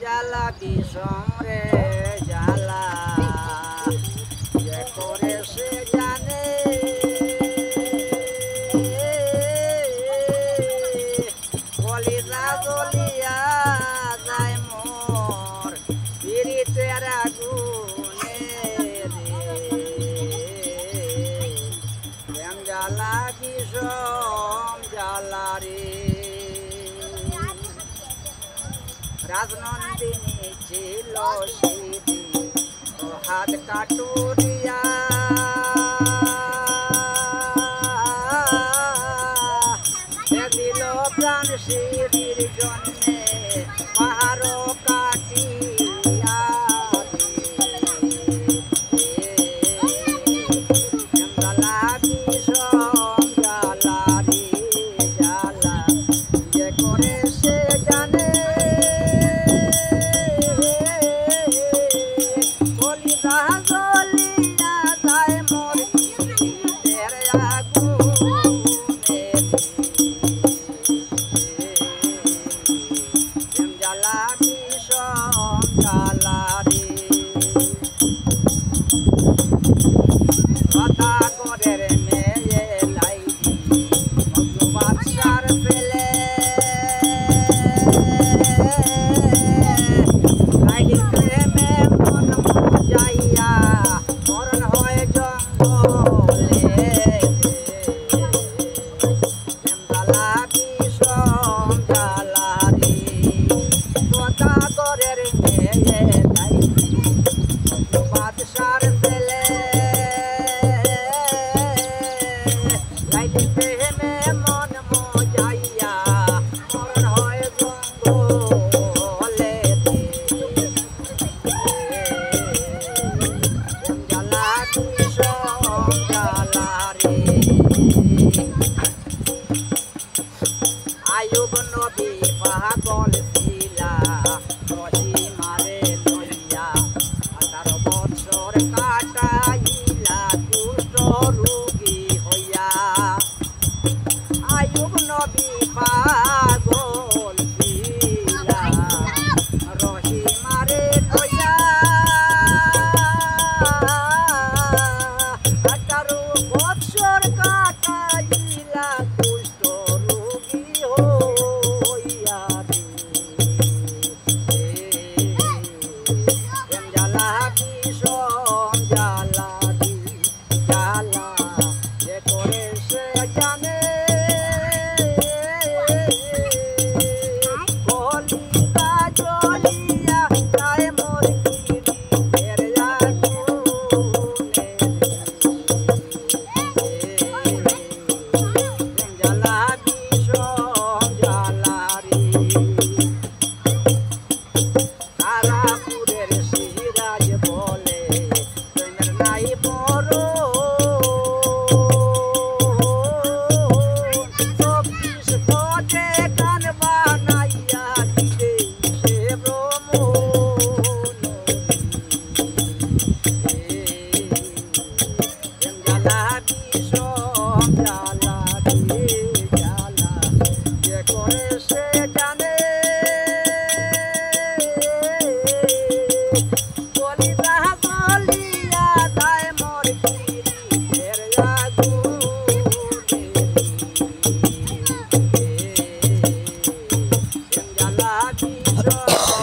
জ্বালা বিষম রে জ্বালা যে করে সে জানে কলিরা গলিয়া যায় মোর পীড়িতের আগুনে রে জ্বালা বিষম জ্বালা রে রাজনন্দিনী ছিল সিদ্ধি ও হাত কাটুরিয়া দিল প্রাণ সিদ্ধির জন্যে পাহাড় কাটিয়া জ্বালা বিষম জ্বালা রে জ্বালা যে করে সে জানে আয়ুব নবী পাগল ছিলা রহিমারে লইয়া 18 বছর কাটাইলা কুষ্ঠ রোগী হইয়া আয়ুব নবী পাগল ছিলা রহিমারে লইয়া 18 বছর কাটাইলা কুষ্ঠ রোগী হইয়া জ্বালা বিষম জ্বালা জ্বালা যে করে সে জানে কলিকা জ্বলিয়া যায় মোর পীড়িতের আগুনে জ্বালা বিষম জ্বালা রে তারাপুরের সিরাজ বলে প্রেমের নাই বড় 24 পদে গান বানাইয়া দিলে সে ভ্রমণ জ্বালা বিষম জ্বালা রে জ্বালা যে করে সে জানে কলিরা গলিয়া যায় মোর পীড়িতের আগুনে জ্বালা বিষম